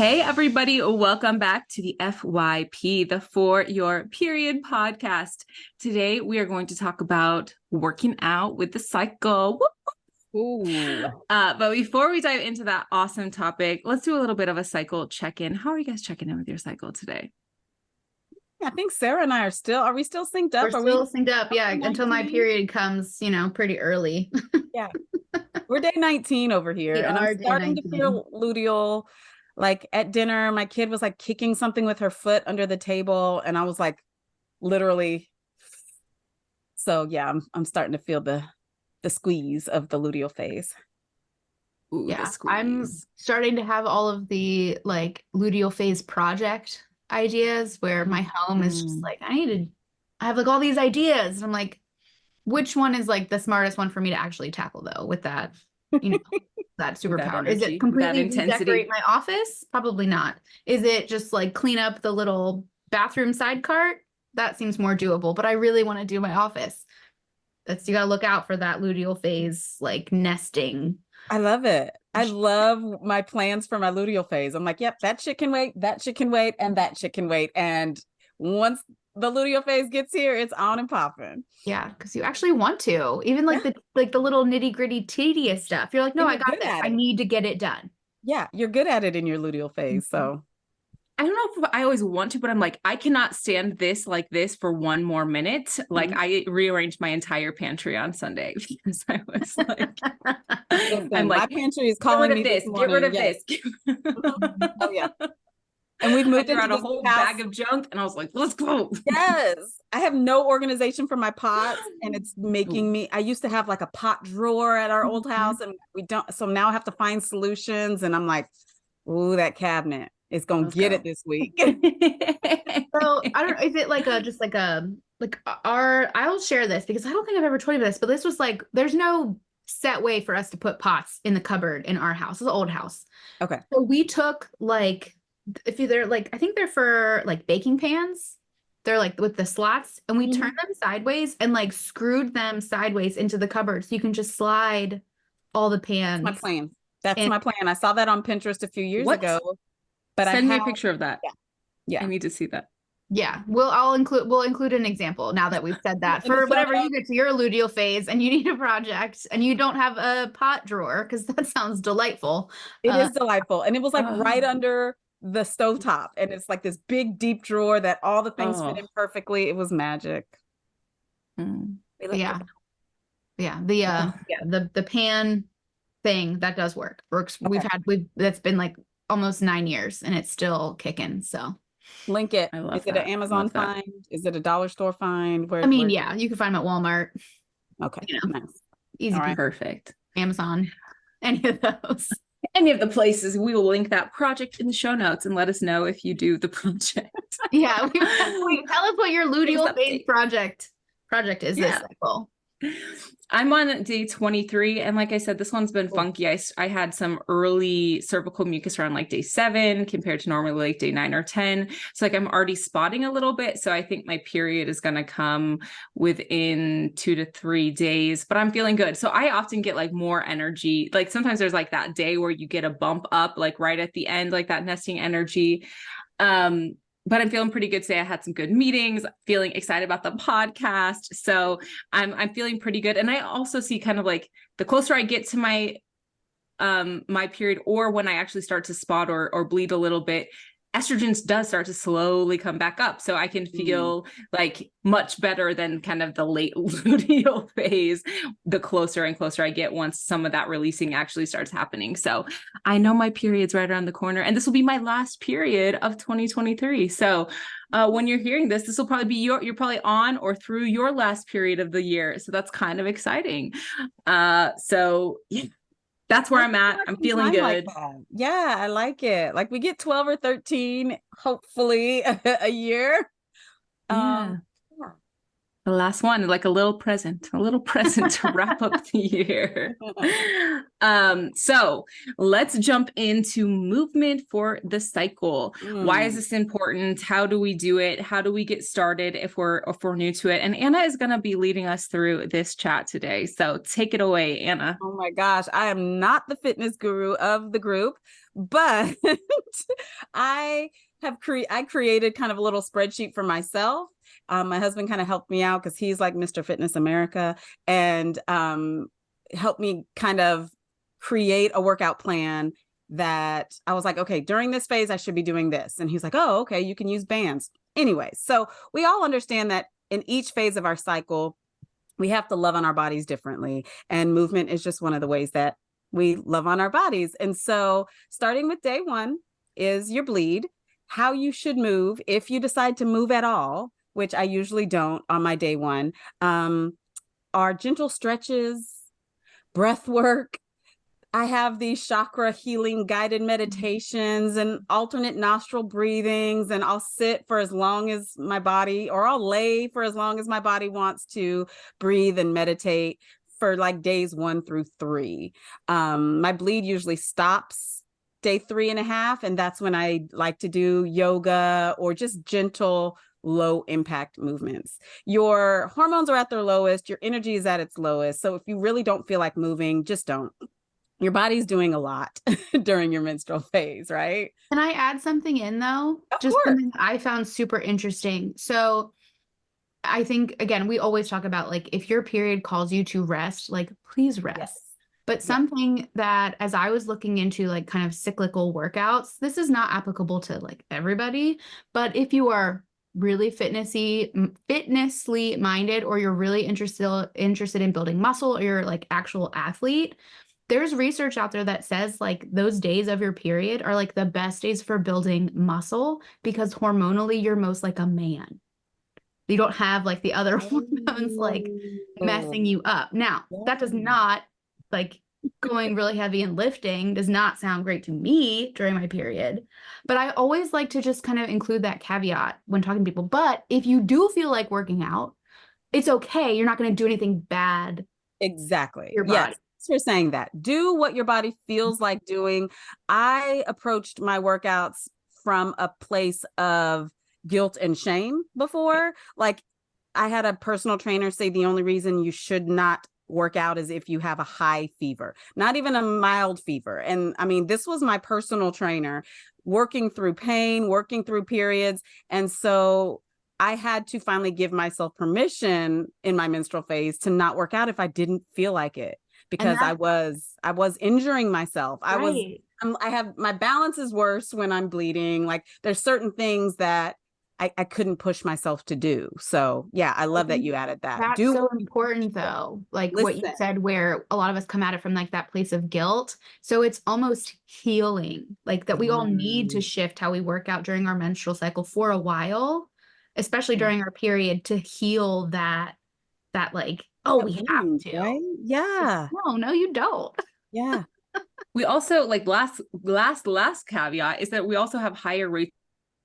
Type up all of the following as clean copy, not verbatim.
Hey, everybody, welcome back to the FYP, the For Your Period podcast. Today, we are going to talk about working out with the cycle. Ooh. But before we dive into that awesome topic, let's do a little bit of a cycle check-in. How are you guys checking in with your cycle today? I think Sarah and I are we still synced up? We're still synced up, yeah, until my 19? period comes, pretty early. Yeah. We're day 19 over here. We and are I'm day starting 19. to feel luteal. Like at dinner, my kid was like kicking something with her foot under the table. And I was like, literally. So yeah, I'm starting to feel the squeeze of the luteal phase. Ooh, Yeah, the I'm squeeze. starting to have all of the luteal phase project ideas where my home is just like, I have like all these ideas. And I'm like, which one is like the smartest one for me to actually tackle though with that, you know, that superpower? Is it completely redecorate my office? Probably not. Is it just like clean up the little bathroom side cart? That seems more doable, but I really want to do my office. You gotta look out for that luteal phase, like nesting. I love it. I love my plans for my luteal phase. I'm like, yep, that shit can wait, that shit can wait, and that shit can wait. And once the luteal phase gets here, it's on and popping. Yeah, because you actually want to. Even like the little nitty-gritty tedious stuff. You're like, no, I got this. I need to get it done. Yeah, you're good at it in your luteal phase. So I don't know if I always want to, but I'm like, I cannot stand this like this for one more minute. Like I rearranged my entire pantry on Sunday because I was like, I'm like, my pantry is calling me this get rid of yes. this. Oh yeah. And we've moved into a whole bag of junk and I was like, let's go. Yes. I have no organization for my pots and it's making me, I used to have like a pot drawer at our old house and we don't, so now I have to find solutions and I'm like, ooh, that cabinet is going to get it this week. So I don't know, is it like I'll share this because I don't think I've ever told you this, but this was like, there's no set way for us to put pots in the cupboard in our house. It's an old house. Okay. So we took I think they're for like baking pans. They're like with the slots and we turned them sideways and like screwed them sideways into the cupboard. So you can just slide all the pans. That's my plan. That's my plan. I saw that on Pinterest a few years ago. But Send me a picture of that. Yeah. I need to see that. Yeah. We'll include an example now that we've said that for whatever you get to your luteal phase and you need a project and you don't have a pot drawer because that sounds delightful. It is delightful. And it was like right under the stovetop and it's like this big deep drawer that all the things fit in perfectly. It was magic. Yeah. The pan thing that does works. Okay. That's been like almost 9 years and it's still kicking. So link it. Is it an Amazon find? Is it a dollar store find? Yeah, you can find them at Walmart. Okay. Nice. Easy. Right. Perfect. Amazon. Any of those. Any of the places. We will link that project in the show notes and let us know if you do the project. Yeah. Tell us what your luteal phase project is this cycle. I'm on day 23 and like I said, this one's been funky. I had some early cervical mucus around like day 7 compared to normally like day 9 or 10. So like I'm already spotting a little bit. So I think my period is going to come within 2 to 3 days, but I'm feeling good. So I often get like more energy. Like sometimes there's like that day where you get a bump up like right at the end, like that nesting energy. But I'm feeling pretty good today. I had some good meetings, feeling excited about the podcast. So I'm feeling pretty good. And I also see kind of like the closer I get to my my period or when I actually start to spot or bleed a little bit, estrogen does start to slowly come back up. So I can feel like much better than kind of the late luteal phase, the closer and closer I get once some of that releasing actually starts happening. So I know my period's right around the corner and this will be my last period of 2023. So when you're hearing this, this will probably be you're probably on or through your last period of the year. So that's kind of exciting. So yeah. That's where I'm at. I'm feeling good. Yeah, I like it. Like we get 12 or 13, hopefully a year. Yeah. The last one, like a little present to wrap up the year. So let's jump into movement for the cycle. Why is this important? How do we do it? How do we get started if we're new to it? And Anna is going to be leading us through this chat today. So take it away, Anna. Oh my gosh, I am not the fitness guru of the group, but I created kind of a little spreadsheet for myself. My husband kind of helped me out because he's like Mr. Fitness America, and helped me kind of create a workout plan that I was like, okay, during this phase, I should be doing this. And he's like, oh, okay, you can use bands. Anyway, so we all understand that in each phase of our cycle, we have to love on our bodies differently. And movement is just one of the ways that we love on our bodies. And so starting with day one is your bleed, how you should move if you decide to move at all, which I usually don't on my day one, are gentle stretches, breath work. I have these chakra healing guided meditations and alternate nostril breathings, and I'll sit for as long as my body, or I'll lay for as long as my body wants to breathe and meditate for like days 1 through 3. My bleed usually stops day 3.5, and that's when I like to do yoga or just gentle low impact movements. Your hormones are at their lowest, your energy is at its lowest. So if you really don't feel like moving, just don't. Your body's doing a lot during your menstrual phase, right? Can I add something in though? Of Just course. something I found super interesting. So I think, again, we always talk about like, if your period calls you to rest, like please rest. Yes. But something that, as I was looking into like kind of cyclical workouts, this is not applicable to like everybody, but if you are really fitnessly minded, or you're really interested in building muscle, or you're like actual athlete, there's research out there that says like those days of your period are like the best days for building muscle, because hormonally you're most like a man. You don't have like the other hormones like messing you up. Now, that does not, like, going really heavy and lifting does not sound great to me during my period. But I always like to just kind of include that caveat when talking to people. But if you do feel like working out, it's okay. You're not going to do anything bad. Exactly. Your body. Yes. For saying that. Do what your body feels like doing. I approached my workouts from a place of guilt and shame before. Like, I had a personal trainer say the only reason you should not work out is if you have a high fever, not even a mild fever. And I mean, this was my personal trainer working through pain, working through periods. And so I had to finally give myself permission in my menstrual phase to not work out if I didn't feel like it, because I was injuring myself. Right. I have, my balance is worse when I'm bleeding. Like, there's certain things that I couldn't push myself to do. So yeah, I love that you added that. That's so important though. Like what you said, where a lot of us come at it from like that place of guilt. So it's almost healing, like that we all need to shift how we work out during our menstrual cycle for a while, especially during our period, to heal that like, oh, we have to. Right? Yeah. No, you don't. Yeah. We also, like, last caveat is that we also have higher rates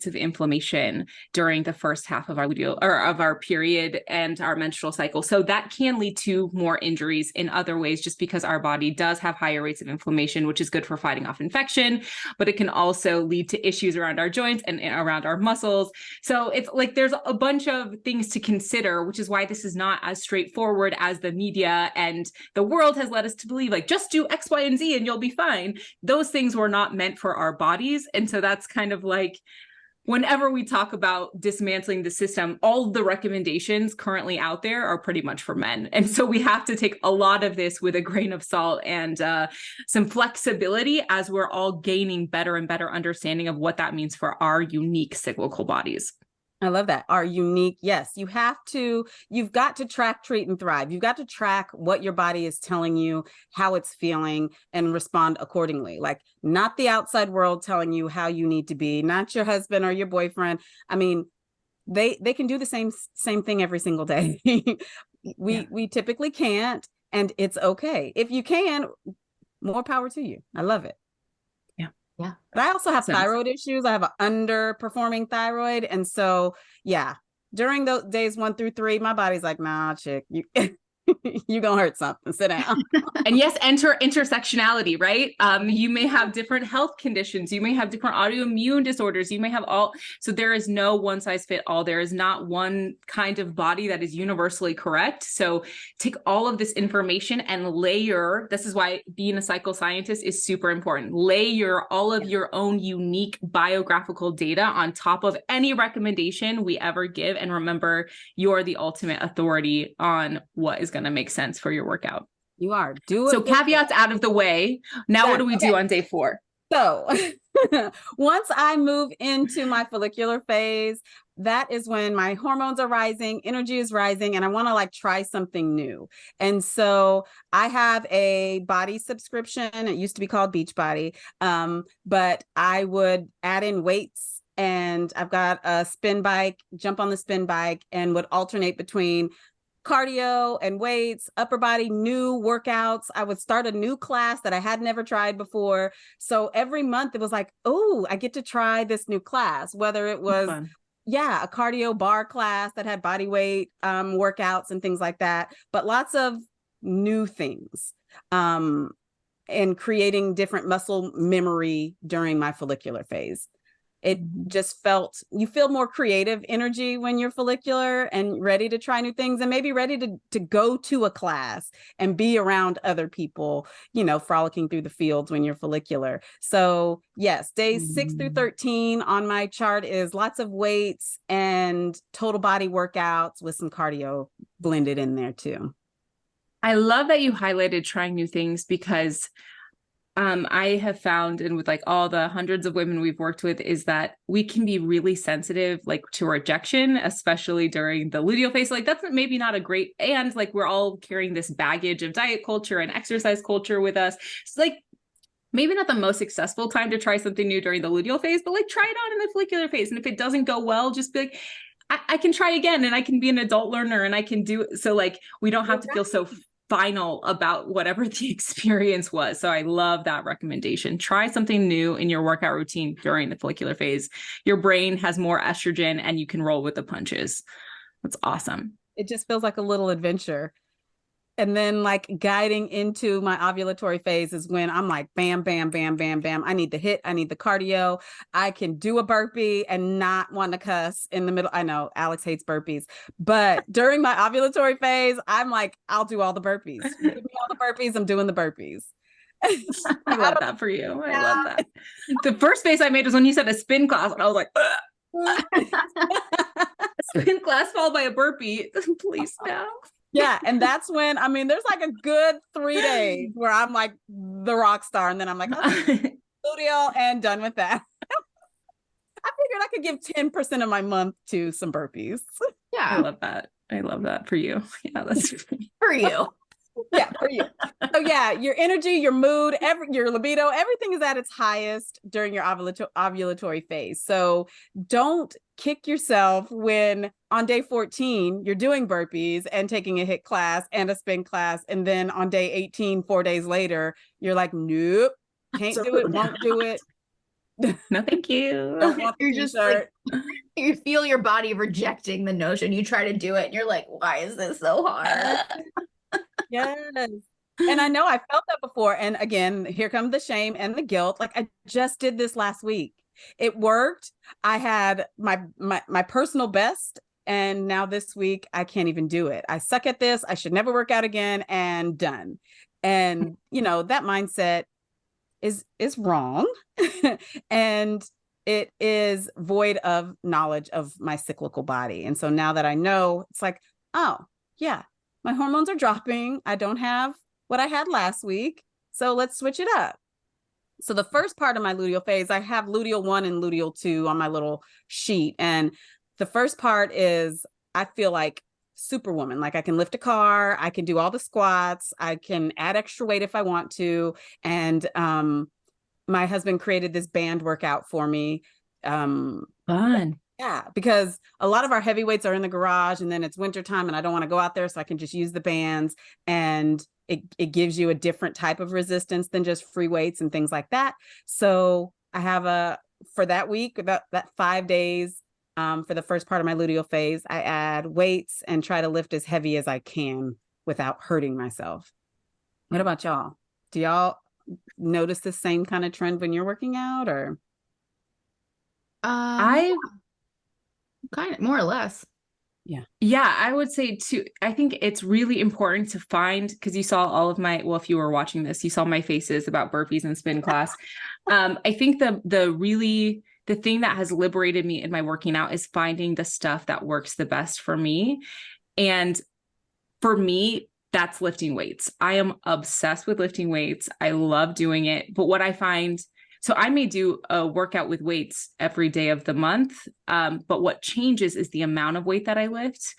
of inflammation during the first half of our period and our menstrual cycle. So that can lead to more injuries in other ways, just because our body does have higher rates of inflammation, which is good for fighting off infection, but it can also lead to issues around our joints and around our muscles. So it's like, there's a bunch of things to consider, which is why this is not as straightforward as the media and the world has led us to believe, like, just do X, Y, and Z and you'll be fine. Those things were not meant for our bodies. And so that's kind of like, whenever we talk about dismantling the system, all the recommendations currently out there are pretty much for men. And so we have to take a lot of this with a grain of salt and some flexibility as we're all gaining better and better understanding of what that means for our unique cyclical bodies. I love that. Our unique. Yes, you've got to track, treat, and thrive. You've got to track what your body is telling you, how it's feeling, and respond accordingly. Like, not the outside world telling you how you need to be, not your husband or your boyfriend. I mean, they can do the same thing every single day. We typically can't, and it's okay. If you can, more power to you. I love it. Yeah. But I also have thyroid issues. I have an underperforming thyroid. And so, yeah, during those days 1 through 3, my body's like, nah, chick, you you gonna hurt something. Sit down. And yes, enter intersectionality, right? You may have different health conditions. You may have different autoimmune disorders. You may have all. So there is no one size fit all. There is not one kind of body that is universally correct. So take all of this information and layer. This is why being a psychoscientist is super important. Layer all of your own unique biographical data on top of any recommendation we ever give. And remember, you're the ultimate authority on what is going to make sense for your workout. You are. Do it. So caveats out of the way. Now, what do we do on day 4? So once I move into my follicular phase, that is when my hormones are rising, energy is rising, and I want to like try something new. And so I have a body subscription. It used to be called Beachbody, but I would add in weights, and I've got a spin bike, jump on the spin bike, and would alternate between cardio and weights, upper body, new workouts. I would start a new class that I had never tried before. So every month it was like, oh, I get to try this new class, whether it was, a cardio bar class that had body weight workouts and things like that, but lots of new things. And creating different muscle memory during my follicular phase. It just felt, you feel more creative energy when you're follicular and ready to try new things, and maybe ready to go to a class and be around other people, you know, frolicking through the fields when you're follicular. So yes, days 6 through 13 on my chart is lots of weights and total body workouts with some cardio blended in there too. I love that you highlighted trying new things, because I have found, and with like all the hundreds of women we've worked with, is that we can be really sensitive like to rejection, especially during the luteal phase. Like that's maybe not a great, and like we're all carrying this baggage of diet culture and exercise culture with us. It's like maybe not the most successful time to try something new during the luteal phase, but like try it out in the follicular phase. And if it doesn't go well, just be like, I can try again, and I can be an adult learner, and I can do it. So like we don't have to feel so final about whatever the experience was. So I love that recommendation. Try something new in your workout routine during the follicular phase. Your brain has more estrogen and you can roll with the punches. That's awesome. It just feels like a little adventure. And then like guiding into my ovulatory phase is when I'm like, bam, bam, bam, bam, bam. I need the hit. I need the cardio. I can do a burpee and not want to cuss in the middle. I know Alex hates burpees, but during my ovulatory phase, I'm like, I'll do all the burpees. Give me all the burpees. I'm doing the burpees. I love that for you. I love that. The first face I made was when you said a spin class, and I was like, spin class followed by a burpee. Please no. Yeah. And that's when, I mean, there's like a good 3 days where I'm like the rock star. And then I'm like, okay, studio and done with that. I figured I could give 10% of my month to some burpees. Yeah. I love that. I love that for you. Yeah. That's for you. Yeah, for you. So yeah, your energy, your mood, your libido, everything is at its highest during your ovulatory phase. So don't kick yourself when on day 14, you're doing burpees and taking a HIIT class and a spin class. And then on day 18, 4 days later, you're like, nope, can't do it, won't do it. No, thank you. Don't want the You're just like, you feel your body rejecting the notion. You try to do it and you're like, why is this so hard? Yes. And I know I felt that before. And again, here comes the shame and the guilt. Like I just did this last week. It worked. I had my personal best. And now this week, I can't even do it. I suck at this. I should never work out again, and done. And, you know, that mindset is wrong. And it is void of knowledge of my cyclical body. And so now that I know, it's like, oh, yeah, my hormones are dropping. I don't have what I had last week. So let's switch it up. So the first part of my luteal phase, I have luteal 1 and luteal 2 on my little sheet. And the first part is I feel like superwoman. Like I can lift a car. I can do all the squats. I can add extra weight if I want to. And my husband created this band workout for me. Fun. Yeah, because a lot of our heavy weights are in the garage, and then it's wintertime and I don't want to go out there, so I can just use the bands, and it gives you a different type of resistance than just free weights and things like that. So I have for that week, that 5 days, For the first part of my luteal phase, I add weights and try to lift as heavy as I can without hurting myself. What about y'all? Do y'all notice the same kind of trend when you're working out, or? I kind of more or less. Yeah, I would say too, I think it's really important to find, because you saw all of my, well, if you were watching this, you saw my faces about burpees and spin class. I think the thing that has liberated me in my working out is finding the stuff that works the best for me. And for me, that's lifting weights. I am obsessed with lifting weights. I love doing it. But what I find, so I may do a workout with weights every day of the month. But what changes is the amount of weight that I lift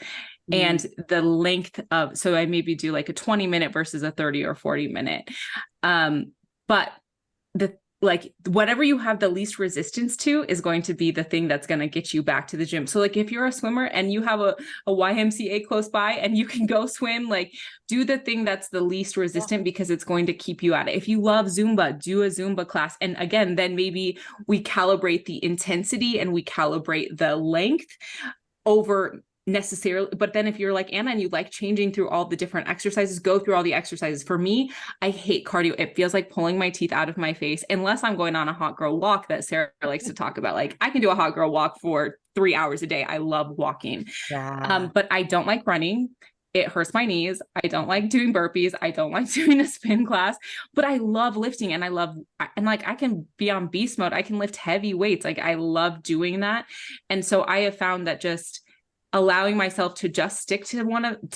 and the length of, so I maybe do like a 20-minute versus a 30 or 40-minute. But whatever you have the least resistance to is going to be the thing that's going to get you back to the gym. So like if you're a swimmer and you have a YMCA close by and you can go swim, like do the thing that's the least resistant because it's going to keep you at it. If you love Zumba, do a Zumba class. And again, then maybe we calibrate the intensity and we calibrate the length over necessarily. But then if you're like Anna and you like changing through all the different exercises, go through all the exercises. For me, I hate cardio. It feels like pulling my teeth out of my face unless I'm going on a hot girl walk that Sarah likes to talk about. Like I can do a hot girl walk for 3 hours a day. I love walking. But I don't like running. It hurts my knees. I don't like doing burpees. I don't like doing a spin class, but I love lifting and I can be on beast mode. I can lift heavy weights. Like I love doing that. And so I have found that just allowing myself to just stick to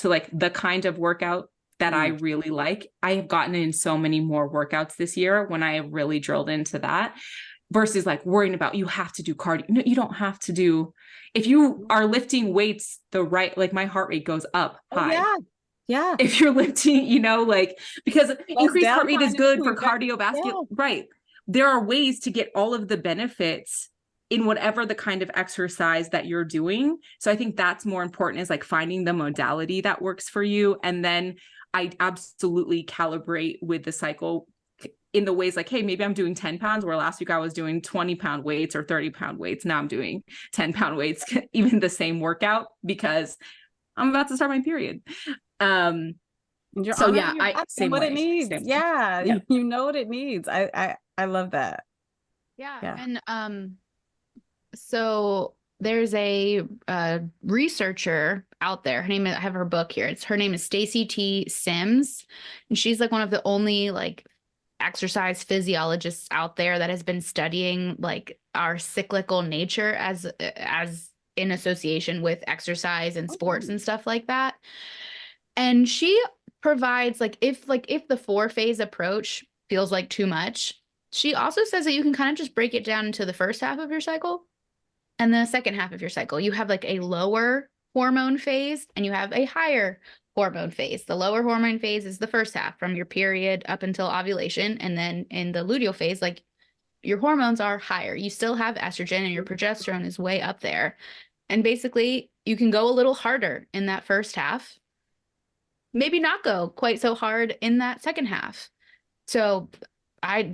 like the kind of workout that I really like. I have gotten in so many more workouts this year when I have really drilled into that versus like worrying about, you have to do cardio. No, you don't have to do, if you are lifting weights like my heart rate goes up high. Yeah. If you're lifting, because increased heart rate is good for cardiovascular, right? There are ways to get all of the benefits in whatever the kind of exercise that you're doing. So I think that's more important, is like finding the modality that works for you. And then I absolutely calibrate with the cycle in the ways like, hey, maybe I'm doing 10 pounds where last week I was doing 20-pound weights or 30-pound weights. Now I'm doing 10-pound weights, even the same workout, because I'm about to start my period. I same what way. it needs. Yeah. You know what it needs. I love that. Yeah. And so there's a researcher out there. I have her book here. Her name is Stacy T. Sims, and she's like one of the only like exercise physiologists out there that has been studying like our cyclical nature as in association with exercise and sports and stuff like that. And she provides if the 4-phase approach feels like too much, she also says that you can kind of just break it down into the first half of your cycle and the second half of your cycle. You have like a lower hormone phase and you have a higher hormone phase. The lower hormone phase is the first half from your period up until ovulation. And then in the luteal phase, like your hormones are higher. You still have estrogen and your progesterone is way up there. And basically you can go a little harder in that first half, maybe not go quite so hard in that second half. So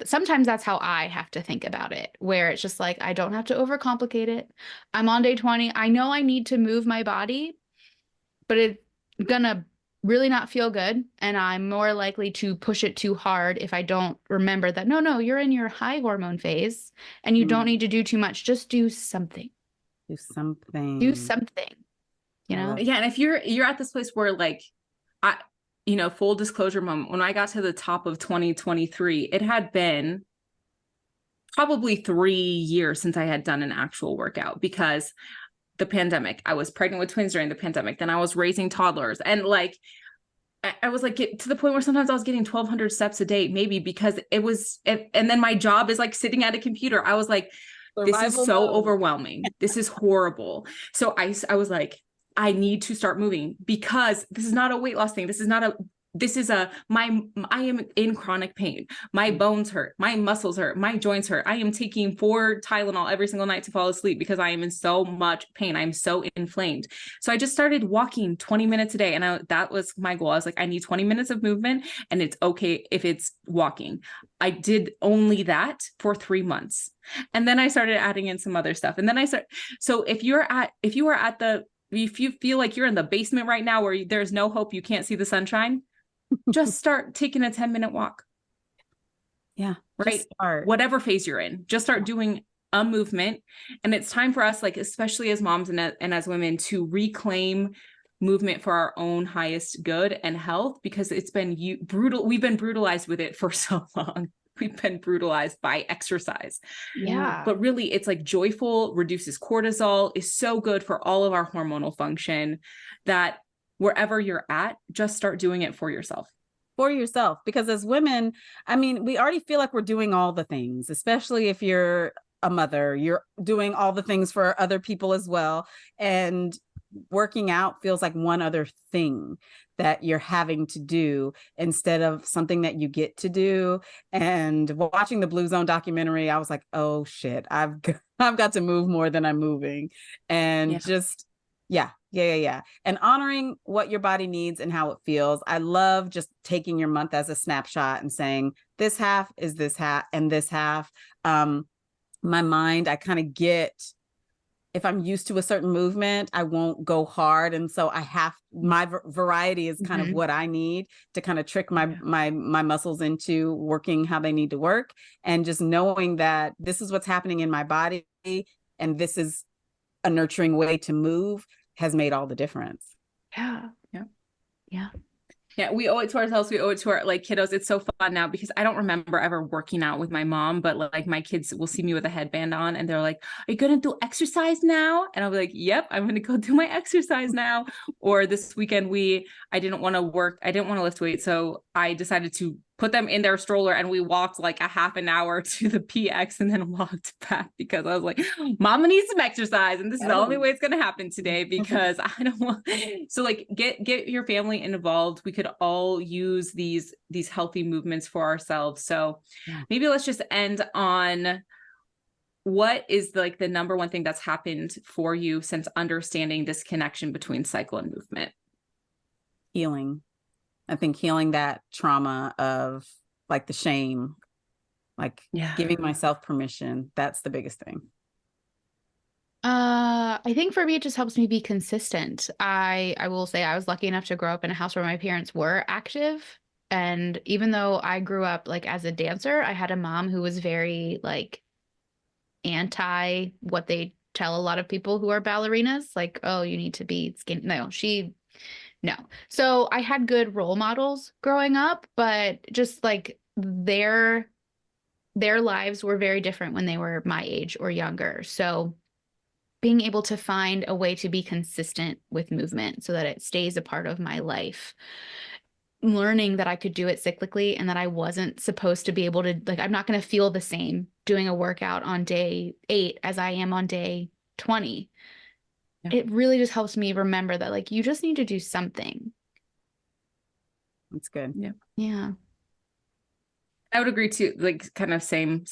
sometimes that's how I have to think about it, where it's just like, I don't have to overcomplicate it. I'm on day 20. I know I need to move my body, but it's gonna really not feel good. And I'm more likely to push it too hard if I don't remember that, no, you're in your high hormone phase and you don't need to do too much. Just do something. Do something. Yeah. And if you're at this place where full disclosure moment, when I got to the top of 2023, it had been probably 3 years since I had done an actual workout because the pandemic. I was pregnant with twins during the pandemic. Then I was raising toddlers. And I was get to the point where sometimes I was getting 1,200 steps a day, maybe because and then my job is sitting at a computer. I was like, this is so overwhelming. This is horrible. So I was like, I need to start moving because this is not a weight loss thing. This is not I am in chronic pain. My bones hurt, my muscles hurt, my joints hurt. I am taking 4 Tylenol every single night to fall asleep because I am in so much pain. I'm so inflamed. So I just started walking 20 minutes a day. And that was my goal. I was like, I need 20 minutes of movement, and it's okay if it's walking. I did only that for 3 months. And then I started adding in some other stuff. And then so if you feel like you're in the basement right now where there's no hope, you can't see the sunshine, just start taking a 10-minute walk. Yeah. Right. Whatever phase you're in, just start doing a movement. And it's time for us, like, especially as moms and as women, to reclaim movement for our own highest good and health, because it's been brutal. We've been brutalized with it for so long. We've been brutalized by exercise. Yeah. But really, it's like joyful, reduces cortisol, is so good for all of our hormonal function, that wherever you're at, just start doing it for yourself. For yourself. Because as women, I mean, we already feel like we're doing all the things, especially if you're a mother, you're doing all the things for other people as well. And working out feels like one other thing that you're having to do instead of something that you get to do. And watching the Blue Zone documentary, I was like, oh shit, I've got to move more than I'm moving. And just, yeah. And honoring what your body needs and how it feels. I love just taking your month as a snapshot and saying, this half is this half and this half. My mind, I kind of get, if I'm used to a certain movement, I won't go hard. And so my variety is kind of what I need to kind of trick my muscles into working how they need to work. And just knowing that this is what's happening in my body and this is a nurturing way to move has made all the difference. Yeah, we owe it to ourselves. We owe it to our kiddos. It's so fun now because I don't remember ever working out with my mom, but like my kids will see me with a headband on and they're like, are you going to do exercise now? And I'll be like, yep, I'm going to go do my exercise now. Or this weekend, I didn't want to lift weights. So I decided to put them in their stroller and we walked like a half an hour to the PX and then walked back because I was like, mama needs some exercise. And this is the only way it's going to happen today because I don't want. So like get your family involved. We could all use these healthy movements for ourselves. So maybe let's just end on what is like the number one thing that's happened for you since understanding this connection between cycle and movement. Healing. I think healing that trauma of like the shame, like giving myself permission. That's the biggest thing. I think for me, it just helps me be consistent. I will say I was lucky enough to grow up in a house where my parents were active. And even though I grew up like as a dancer, I had a mom who was very like anti what they tell a lot of people who are ballerinas, like, oh, you need to be skinny. No. So I had good role models growing up, but just like their lives were very different when they were my age or younger. So being able to find a way to be consistent with movement so that it stays a part of my life, learning that I could do it cyclically and that I wasn't supposed to be able to, like, I'm not going to feel the same doing a workout on day 8 as I am on day 20. It really just helps me remember that, like, you just need to do something. That's good. Yeah. I would agree too, like kind of same.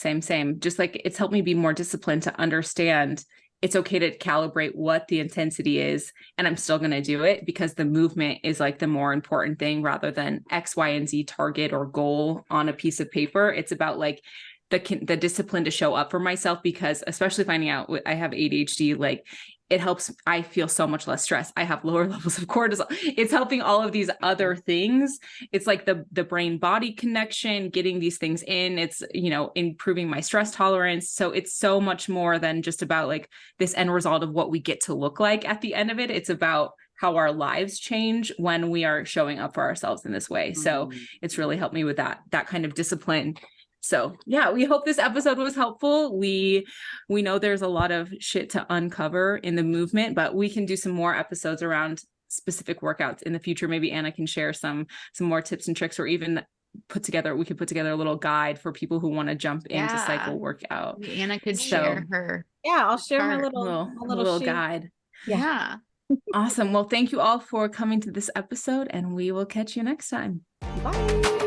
Just like it's helped me be more disciplined to understand it's okay to calibrate what the intensity is. And I'm still going to do it because the movement is like the more important thing rather than X, Y, and Z target or goal on a piece of paper. It's about like the discipline to show up for myself, because especially finding out I have ADHD, like it helps. I feel so much less stress. I have lower levels of cortisol. It's helping all of these other things. It's like the brain body connection, getting these things in. It's, improving my stress tolerance. So it's so much more than just about like this end result of what we get to look like at the end of it. It's about how our lives change when we are showing up for ourselves in this way. So it's really helped me with that kind of discipline. So yeah, we hope this episode was helpful. We know there's a lot of shit to uncover in the movement, but we can do some more episodes around specific workouts in the future. Maybe Anna can share some more tips and tricks, or even we could put together a little guide for people who want to jump into cycle workout. Anna could share her. Yeah, I'll share my little guide. Yeah. Awesome. Well, thank you all for coming to this episode, and we will catch you next time. Bye.